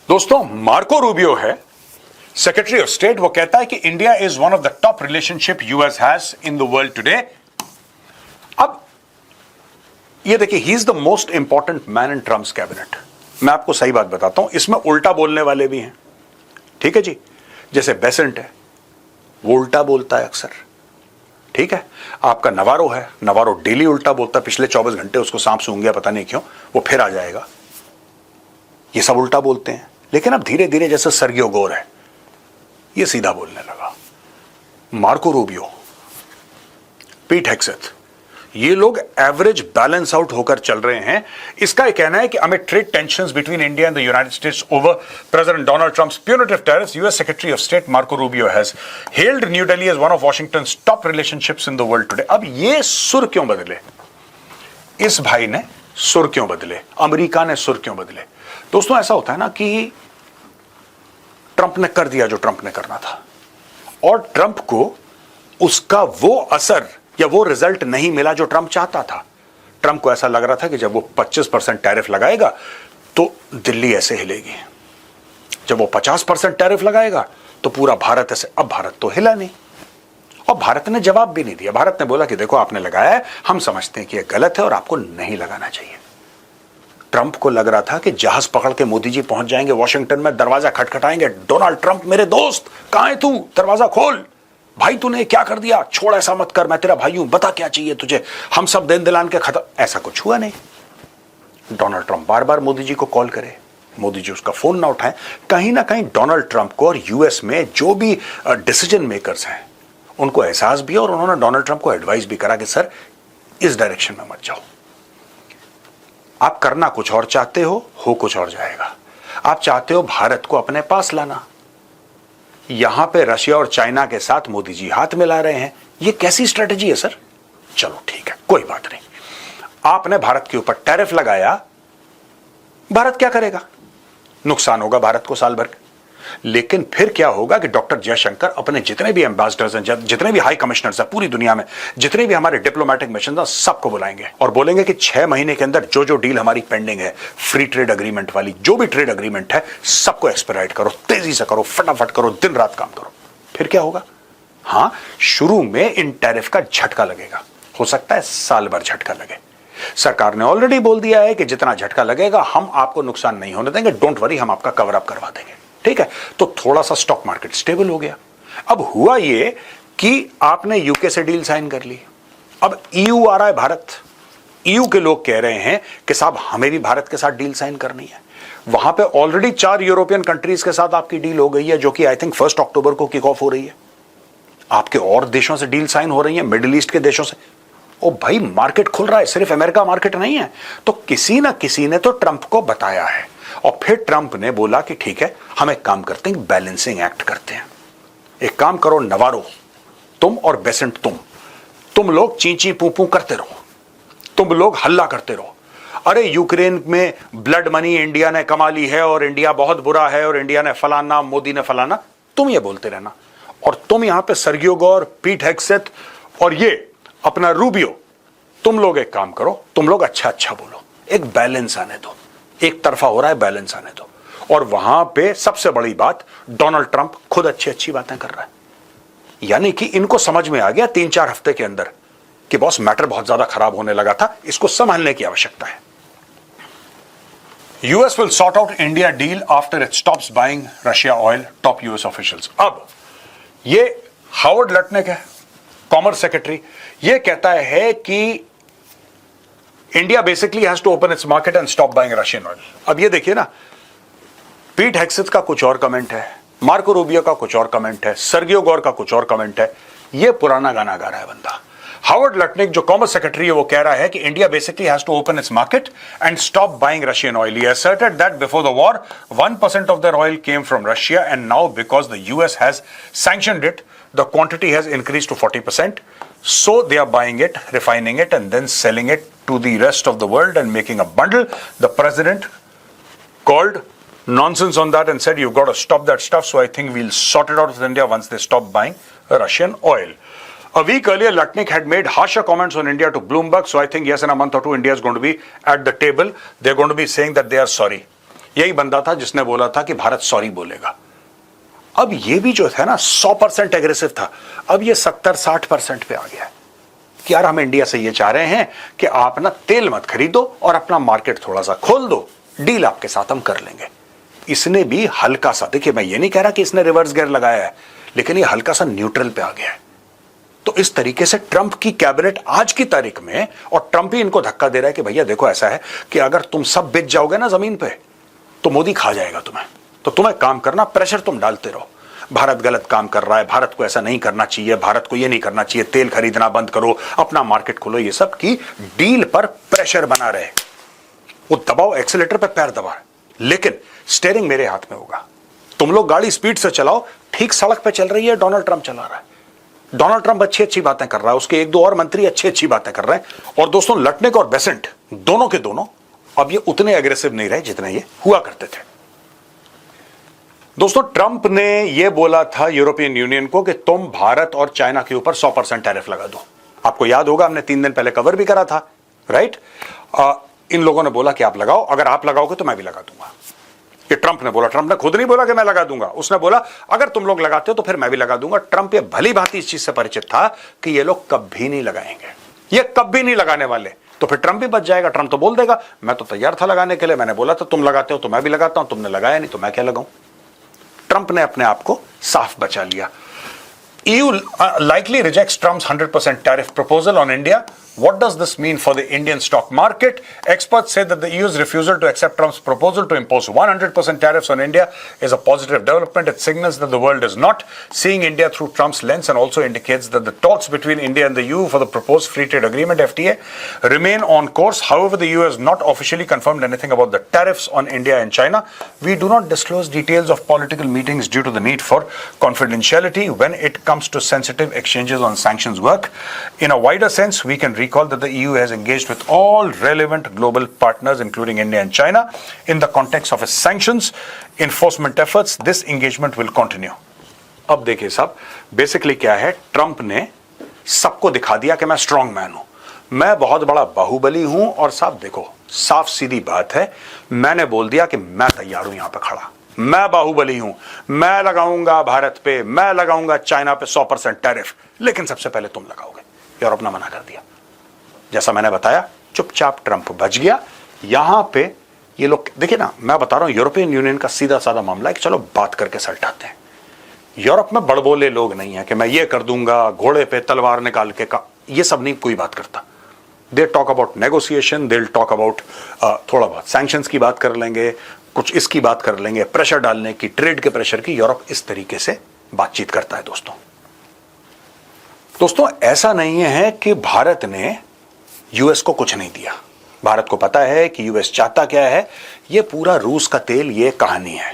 दोस्तों, Marco Rubio है secretary of state. वो कहता है कि India is one of the top relationship US has in the world today. अब ये देखिए, he is the most important man in Trump's cabinet. मैं आपको सही बात बताता हूं, इसमें उल्टा बोलने वाले भी हैं, ठीक है जी। जैसे बेसेंट है, वो उल्टा बोलता है अक्सर, ठीक है। आपका नवारो है, नवारो डेली उल्टा बोलता है। पिछले 24 घंटे उसको सांप सूंघ गया, पता नहीं क्यों, वो फिर आ जाएगा। ये सब उल्टा बोलते हैं, लेकिन अब धीरे धीरे जैसे सर्गियो गोर है, ये सीधा बोलने लगा। मार्को रूबियो, पीट हेग्सेथ, ये लोग एवरेज बैलेंस आउट होकर चल रहे हैं। इसका कहना है कि amid trade tensions between India and the United States over president Donald Trump's punitive tariffs, US secretary of state Marco Rubio has held New Delhi as one of Washington's top relationships in the world today. अब ये सुर क्यों बदले? इस भाई ने सुर क्यों बदले? अमेरिका ने सुर क्यों बदले? दोस्तों, ऐसा होता है ना कि ट्रंप ने कर दिया जो ट्रंप ने करना था, और ट्रंप को उसका वो असर या वो रिजल्ट नहीं मिला जो ट्रंप चाहता था। ट्रंप को ऐसा लग रहा था कि जब वो 25% टैरिफ लगाएगा तो दिल्ली ऐसे हिलेगी, जब वो 50% टैरिफ लगाएगा तो पूरा भारत ऐसे। अब भारत तो हिला नहीं, और भारत ने जवाब भी नहीं दिया। भारत ने बोला कि देखो, आपने लगाया है, हम समझते हैं कि यह गलत है और आपको नहीं लगाना चाहिए। ट्रंप को लग रहा था कि जहाज पकड़ के मोदी जी पहुंच जाएंगे वॉशिंगटन में, दरवाजा खटखटाएंगे, डोनाल्ड ट्रंप मेरे दोस्त कहां है तू, दरवाजा खोल, भाई तूने क्या कर दिया, छोड़, ऐसा मत कर, मैं तेरा भाई हूं, बता क्या चाहिए तुझे, हम सब देन दिलान के खत्म। ऐसा कुछ हुआ नहीं। डोनाल्ड ट्रंप बार बार मोदी जी को कॉल करे, मोदी जी उसका फोन ना उठाएं। कहीं ना कहीं डोनाल्ड ट्रंप को और यूएस में जो भी डिसीजन मेकर्स हैं उनको एहसास भी है, और उन्होंने डोनाल्ड ट्रंप को एडवाइस भी करा कि सर, इस डायरेक्शन में मत जाओ। आप करना कुछ और चाहते हो कुछ और जाएगा। आप चाहते हो भारत को अपने पास लाना, यहां पे रशिया और चाइना के साथ मोदी जी हाथ मिला रहे हैं। ये कैसी स्ट्रेटेजी है सर? चलो ठीक है, कोई बात नहीं। आपने भारत के ऊपर टैरिफ लगाया, भारत क्या करेगा? नुकसान होगा भारत को साल भर। लेकिन फिर क्या होगा कि डॉक्टर जयशंकर अपने जितने भी एम्बेसडर्स हैं, जितने भी हाई कमिश्नर्स हैं पूरी दुनिया में, जितने भी हमारे डिप्लोमेटिक मिशन हैं, सबको बुलाएंगे और बोलेंगे कि 6 महीने के अंदर जो जो डील हमारी पेंडिंग है, फ्री ट्रेड अग्रीमेंट वाली जो भी ट्रेड अग्रीमेंट है, सबको एक्सपेडाइट करो, तेजी से करो, फटाफट करो, दिन रात काम करो। फिर क्या होगा? हां, शुरू में इन टैरिफ का झटका लगेगा, हो सकता है साल भर झटका लगे। सरकार ने ऑलरेडी बोल दिया है कि जितना झटका लगेगा हम आपको नुकसान नहीं होने देंगे, डोंट वरी, हम आपका कवर अप करवा देंगे, ठीक है। तो थोड़ा सा स्टॉक मार्केट स्टेबल हो गया। अब हुआ ये कि आपने यूके से डील साइन कर ली, अब ईयू आ रहा है भारत। ईयू के लोग कह रहे हैं कि साहब, हमें भी भारत के साथ डील साइन करनी है। वहां पे ऑलरेडी 4 यूरोपियन कंट्रीज के साथ आपकी डील हो गई है, जो कि आई थिंक 1 अक्टूबर को किक ऑफ हो रही है। आपके और देशों से डील साइन हो रही है, मिडिल ईस्ट के देशों से। ओ भाई, मार्केट खुल रहा है, सिर्फ अमेरिका मार्केट नहीं है। तो किसी ना किसी ने तो ट्रंप को बताया है, और फिर ट्रंप ने बोला कि ठीक है, हम एक काम करते हैं, बैलेंसिंग एक्ट करते हैं। एक काम करो नवारो, तुम और बेसेंट, तुम लोग चींची पूपू करते रहो, तुम लोग हल्ला करते रहो। अरे, यूक्रेन में ब्लड मनी इंडिया ने कमा ली है, और इंडिया बहुत बुरा है, और इंडिया ने फलाना, मोदी ने फलाना, तुम ये बोलते रहना। और तुम यहां पे सर्गियो गोर, पीट हेग्सेथ और ये अपना रूबियो, तुम लोग एक काम करो, तुम लोग अच्छा अच्छा बोलो, एक बैलेंस आने दो। एक तरफा हो रहा है, बैलेंस आने दो। और वहां पे सबसे बड़ी बात, डोनाल्ड ट्रंप खुद अच्छी अच्छी बातें कर रहा है। यानी कि इनको समझ में आ गया 3-4 हफ्ते के अंदर कि बॉस, मैटर बहुत ज्यादा खराब होने लगा था, इसको संभालने की आवश्यकता है। US will sort out India deal after it stops buying Russia oil, top US officials. अब ये हावर्ड लटनिक है, कॉमर्स सेक्रेटरी, ये कहता है कि India basically has to open its market and stop buying Russian oil. अब ये देखिए ना, पीट हेग्सेथ का कुछ और कमेंट है, मार्को रूबियो का कुछ और कमेंट है, सर्गियो गोर का कुछ और कमेंट है। ये पुराना गाना गा रहा है बंदा। हावर्ड लटनिक जो कॉमर्स सेक्रेटरी है, वो कह रहा है कि India basically has to open its market and stop buying Russian oil. He asserted that before the war 1% of their oil came from Russia, and now because the US has sanctioned it, the quantity has increased to 40%. So they are buying it, refining it, and then selling it to the rest of the world and making a bundle. The president called nonsense on that and said, you've got to stop that stuff. So I think we'll sort it out with India once they stop buying Russian oil. A week earlier, Lutnick had made harsher comments on India to Bloomberg. So I think, yes, in a month or two, India is going to be at the table. They're going to be saying that they are sorry. यही बंदा था जिसने बोला था कि Bharat sorry बोलेगा। अब ये भी जो था ना 100% एग्रेसिव था, अब ये 70-60% पे आ गया है कि यार हम इंडिया से ये चाह रहे हैं कि आप ना तेल मत खरीदो और अपना मार्केट थोड़ा सा खोल दो, डील आपके साथ हम कर लेंगे। इसने भी हल्का सा, देखिए मैं ये नहीं कह रहा कि इसने रिवर्स गियर लगाया है, लेकिन ये हल्का सा न्यूट्रल पे आ गया है। तो इस तरीके से ट्रंप की कैबिनेट आज की तारीख में, और ट्रंप ही इनको धक्का दे रहा है कि भैया देखो ऐसा है कि अगर तुम सब बिक जाओगे ना जमीन पे तो मोदी खा जाएगा तुम्हें, तो तुम्हें काम करना, प्रेशर तुम डालते रहो, भारत गलत काम कर रहा है, भारत को ऐसा नहीं करना चाहिए, भारत को ये नहीं करना चाहिए, तेल खरीदना बंद करो, अपना मार्केट खोलो, ये सब की डील पर प्रेशर बना रहे। वो दबाओ, एक्सीलेटर पे पैर दबा, लेकिन स्टीयरिंग मेरे हाथ में होगा। तुम लोग गाड़ी स्पीड से चलाओ, ठीक सड़क पे चल रही है, डोनाल्ड ट्रंप चला रहा है, डोनाल्ड ट्रंप अच्छी अच्छी बातें कर रहा है, उसके एक दो और मंत्री अच्छी अच्छी बातें कर रहे हैं। और दोस्तों लटनेक और बेसेंट दोनों के दोनों अब ये उतने एग्रेसिव नहीं रहे जितने ये हुआ करते थे। दोस्तों ट्रंप ने यह बोला था यूरोपियन यूनियन को कि तुम भारत और चाइना के ऊपर 100% टैरिफ लगा दो। आपको याद होगा हमने 3 दिन पहले कवर भी करा था, राइट। इन लोगों ने बोला कि आप लगाओ, अगर आप लगाओगे तो मैं भी लगा दूंगा। ये ट्रंप ने बोला, ट्रंप ने खुद नहीं बोला कि मैं लगा दूंगा, उसने बोला अगर तुम लोग लगाते हो तो फिर मैं भी लगा दूंगा। ट्रंप ये भली भांति इस चीज से परिचित था कि ये लोग कभी नहीं लगाएंगे, ये कभी नहीं लगाने वाले, तो फिर ट्रंप भी बच जाएगा। ट्रंप तो बोल देगा मैं तो तैयार था लगाने के लिए, मैंने बोला था तुम लगाते हो तो मैं भी लगाता हूं, तुमने लगाया नहीं तो मैं क्या लगाऊं। ट्रंप ने अपने आप को साफ बचा लिया। EU likely rejects Trump's 100% tariff proposal on India. What does this mean for the Indian stock market? Experts say that the EU's refusal to accept Trump's proposal to impose 100% tariffs on India is a positive development. It signals that the world is not seeing India through Trump's lens and also indicates that the talks between India and the EU for the proposed free trade agreement (FTA) remain on course. However, the EU has not officially confirmed anything about the tariffs on India and China. We do not disclose details of political meetings due to the need for confidentiality when it comes to sensitive exchanges on sanctions work. In a wider sense, we can recall that the EU has engaged with all relevant global partners, including India and China, in the context of its sanctions enforcement efforts. This engagement will continue. अब देखिए साहब, basically क्या है, Trump ने सबको दिखा दिया कि मैं स्ट्रांग मैन हूं, मैं बहुत बड़ा बाहुबली हूं, और साहब देखो साफ सीधी बात है, मैंने बोल दिया कि मैं तैयार हूं यहां पे खड़ा, मैं बाहुबली हूं, मैं लगाऊंगा भारत पे, मैं लगाऊंगा चाइना पे 100% टैरिफ, लेकिन सबसे पहले तुम लगाओगे। यूरोप ने मना कर दिया। जैसा मैंने बताया चुपचाप ट्रंप बच गया। यहां पे ये लोग देखिए ना, मैं बता रहा हूं यूरोपियन यूनियन का सीधा साधा मामला है कि चलो बात करके सलटाते हैं। यूरोप में बड़बोले लोग नहीं है कि मैं ये कर दूंगा, घोड़े पे तलवार निकाल के का, ये सब नहीं कोई बात करता। They talk about negotiation, they talk about थोड़ा बहुत सैंक्शंस की बात कर लेंगे, कुछ इसकी बात कर लेंगे, प्रेशर डालने की, ट्रेड के प्रेशर की। यूरोप इस तरीके से बातचीत करता है। दोस्तों ऐसा नहीं है कि भारत ने यूएस को कुछ नहीं दिया। भारत को पता है कि यूएस चाहता क्या है, ये पूरा रूस का तेल, ये कहानी है।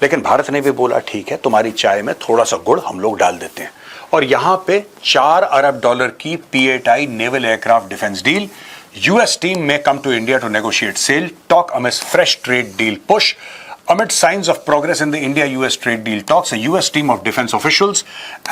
लेकिन भारत ने भी बोला ठीक है, तुम्हारी चाय में थोड़ा सा गुड़ हम लोग डाल देते हैं। और यहां पे $4 अरब की P-8I naval aircraft defence deal. US team may come to India to negotiate sale. Talk amidst fresh trade deal push. Amid signs of progress in the India-US trade deal talks, a US team of defense officials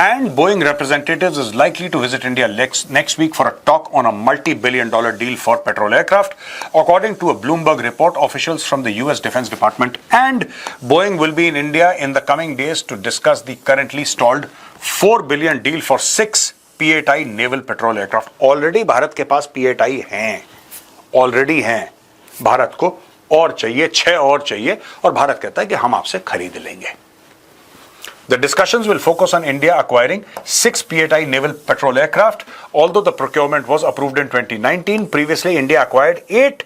and Boeing representatives is likely to visit India next week for a talk on a multi-billion-dollar deal for Petrol aircraft. According to a Bloomberg report, officials from the US Defense Department and Boeing will be in India in the coming days to discuss the currently stalled $4 billion deal for 6 P-8I naval petrol aircraft. Already Bharat के पास P-8I हैं, already हैं। भारत को और चाहिए, 6 और चाहिए, और भारत कहता है कि हम आपसे खरीद लेंगे। The discussions will focus on India acquiring 6 P-8I naval patrol aircraft. Although the procurement was approved in 2019, previously India acquired 8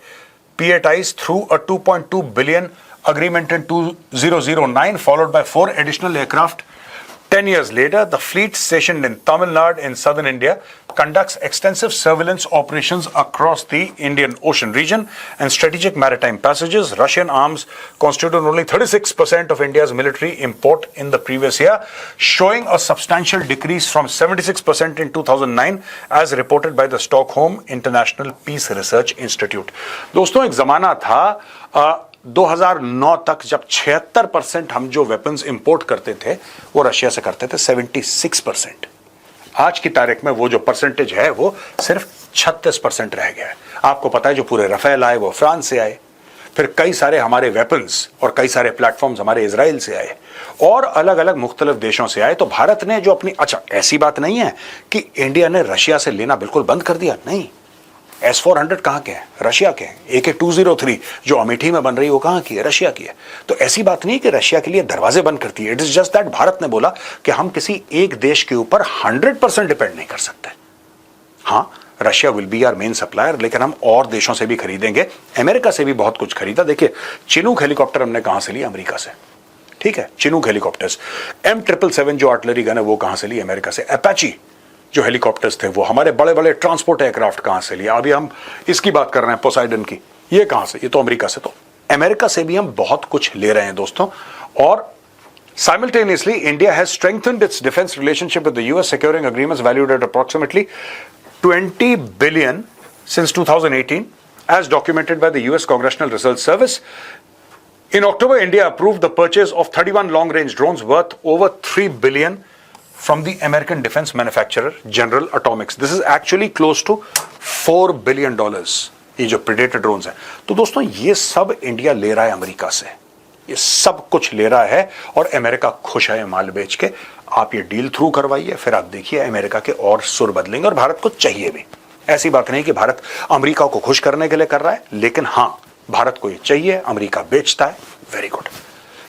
P-8Is through a $2.2 billion agreement in 2009, followed by 4 additional aircraft. 10 years later, the fleet stationed in Tamil Nadu in southern India conducts extensive surveillance operations across the Indian Ocean region and strategic maritime passages. Russian arms constituted only 36% of India's military import in the previous year, showing a substantial decrease from 76% in 2009 as reported by the Stockholm International Peace Research Institute. दोस्तों एक जमाना था 2009 तक जब 76% हम जो weapons import करते थे वो रशिया से करते थे, 76%। आज की तारीख में वो जो परसेंटेज है वो सिर्फ 36% रह गया है। आपको पता है जो पूरे रफेल आए वो फ्रांस से आए, फिर कई सारे हमारे वेपन्स और कई सारे प्लेटफॉर्म्स हमारे इजराइल से आए और अलग अलग मुख्तलिफ देशों से आए। तो भारत ने जो अपनी, अच्छा ऐसी बात नहीं है कि इंडिया ने रशिया से लेना बिल्कुल बंद कर दिया, नहीं। S-400 कहां के हैं? रशिया के हैं। AK-203 जो अमेठी में बन रही है वो कहां की है? रशिया की है। तो ऐसी बात नहीं कि रशिया के लिए दरवाजे बंद करती है। It is just that Bharat ने बोला कि हम किसी एक देश के ऊपर 100% डिपेंड नहीं कर सकते। हां, Russia will be our main supplier, लेकिन हम और देशों से भी खरीदेंगे। अमेरिका से भी बहुत कुछ खरीदा। देखिए, चिनूक हेलीकॉप्टर हमने कहां से लिया? अमेरिका से, ठीक है। Chinook helicopters. M777 जो आर्टिलरी गन है वो कहां से ली? अमेरिका से। अपाची जो हेलीकॉप्टर्स थे वो, हमारे बड़े बड़े ट्रांसपोर्ट एयरक्राफ्ट कहां से लिया? अभी हम इसकी बात कर रहे हैं, पोसाइडन की, ये कहां से? ये तो अमेरिका से। तो अमेरिका से भी हम बहुत कुछ ले रहे हैं दोस्तों। और simultaneously India has strengthened its defense relationship with the US, securing agreements valued at approximately $20 billion since 2018, as documented by the US Congressional Research Service. In October, India approved the purchase of 31 long-range drones worth over $3 billion from the American defense manufacturer General Atomics. This is actually close to $4 billion. ये जो Predator drones हैं। तो दोस्तों ये सब India ले रहा है अमेरिका से, ये सब कुछ ले रहा है और अमेरिका खुश है माल बेच के। आप ये डील थ्रू करवाइए, फिर आप देखिए अमेरिका के और सुर बदलेंगे और भारत को चाहिए भी। ऐसी बात नहीं कि भारत अमेरिका को खुश करने के लिए कर रहा है, लेकिन हां, भारत को ये चाहिए, अमेरिका बेचता है। Very good.